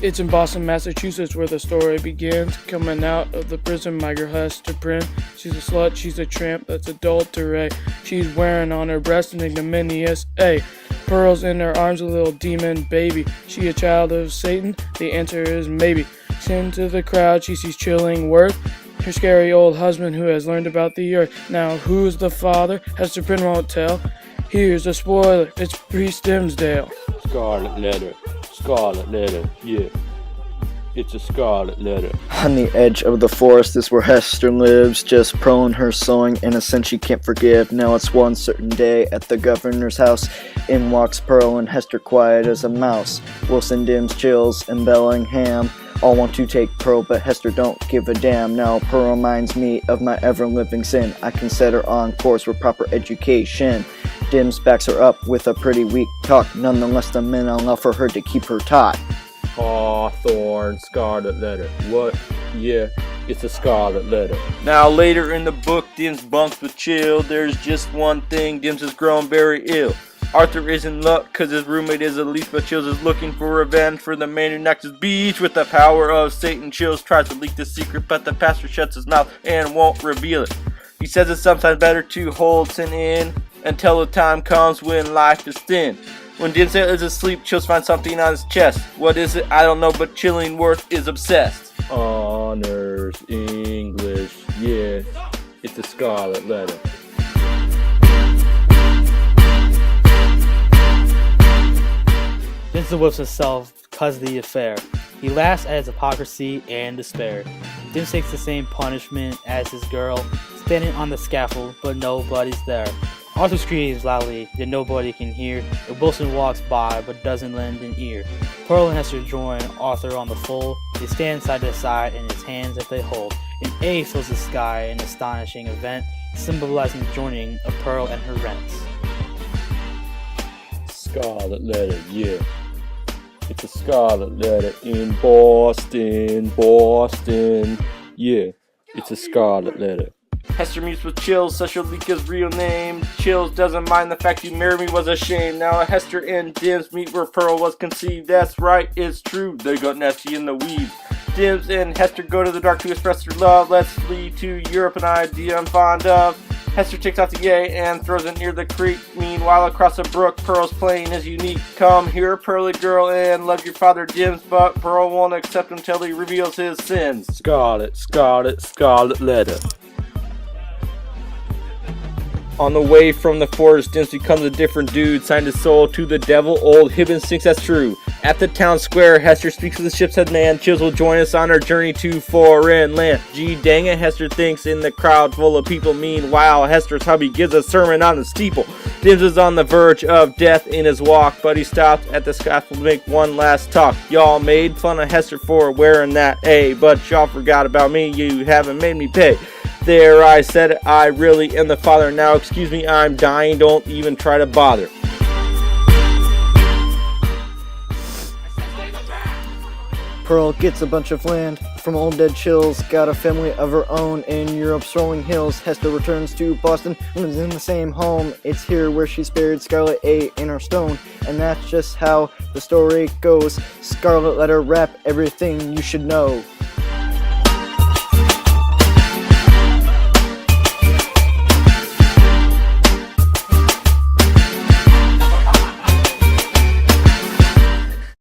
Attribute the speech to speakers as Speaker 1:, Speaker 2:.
Speaker 1: It's in Boston, Massachusetts where the story begins. Coming out of the prison, my girl Hester Prynne. She's a slut, she's a tramp, that's adultery. She's wearing on her breast an ignominious A. Pearls in her arms, a little demon baby. She a child of Satan? The answer is maybe. Into the crowd, she sees Chillingworth, her scary old husband who has learned about the earth. Now, who's the father? Hester Prynne won't tell. Here's a spoiler, it's Priest Dimsdale.
Speaker 2: Scarlet letter, yeah. It's a scarlet letter.
Speaker 3: On the edge of the forest is where Hester lives, just Pearl and her sewing, innocent she can't forgive. Now it's one certain day at the governor's house. In walks Pearl and Hester quiet as a mouse. Wilson, Dims, Chills, and Bellingham all want to take Pearl, but Hester don't give a damn. Now Pearl reminds me of my ever-living sin. I can set her on course with proper education. Dims backs her up with a pretty weak talk. Nonetheless, the men allow for her to keep her taught.
Speaker 2: Hawthorne, scarlet letter. What? Yeah, it's a scarlet letter. Now later in the book, Dims bunks with Chill. There's just one thing, Dims has grown very ill. Arthur is in luck cause his roommate is a leech, but Chills is looking for revenge for the man who knocked his beach. With the power of Satan, Chills tries to leak the secret, but the pastor shuts his mouth and won't reveal it. He says it's sometimes better to hold sin in until the time comes when life is thin. When Dimsdale is asleep, Chills finds something on his chest. What is it? I don't know, but Chillingworth is obsessed. Honors, English, yeah, it's a scarlet letter.
Speaker 4: Dimsdale whips himself because of the affair. He laughs at his hypocrisy and despair. Dims takes the same punishment as his girl, standing on the scaffold, but nobody's there. Arthur screams loudly, yet nobody can hear. And Wilson walks by, but doesn't lend an ear. Pearl and Hester join Arthur on the fold. They stand side to side, in his hands that they hold. An A fills the sky, an astonishing event, symbolizing the joining of Pearl and her rents.
Speaker 2: Scarlet letter, yeah. It's a scarlet letter in Boston, yeah. It's a scarlet letter. Hester meets with Chills, such a leak his real name. Chills doesn't mind the fact you married me was a shame. Now Hester and Dims meet where Pearl was conceived. That's right, it's true, they got nasty in the weeds. Dims and Hester go to the dark to express their love. Let's flee to Europe, an idea I'm fond of. Hester takes out the A and throws it near the creek. Meanwhile, across the brook, Pearl's playing is unique. Come here, pearly girl, and love your father Dims, but Pearl won't accept him till he reveals his sins. Scarlet letter. On the way from the forest, Dims becomes a different dude, signed his soul to the devil. Old Hibbins thinks that's true. At the town square, Hester speaks to the ship's head man. Chills will join us on our journey to foreign land. Gee dang it, Hester thinks in the crowd full of people. Meanwhile, Hester's hubby gives a sermon on the steeple. Dims is on the verge of death in his walk, but he stops at the scaffold to make one last talk. Y'all made fun of Hester for wearing that A, but y'all forgot about me. You haven't made me pay. There, I said it, I really am the father. Now, excuse me, I'm dying, don't even try to bother.
Speaker 3: Pearl gets a bunch of land from old dead Chills, got a family of her own in Europe's rolling hills. Hester returns to Boston, lives in the same home. It's here where she's buried Scarlet A in her stone. And that's just how the story goes. Scarlet letter rap, everything you should know.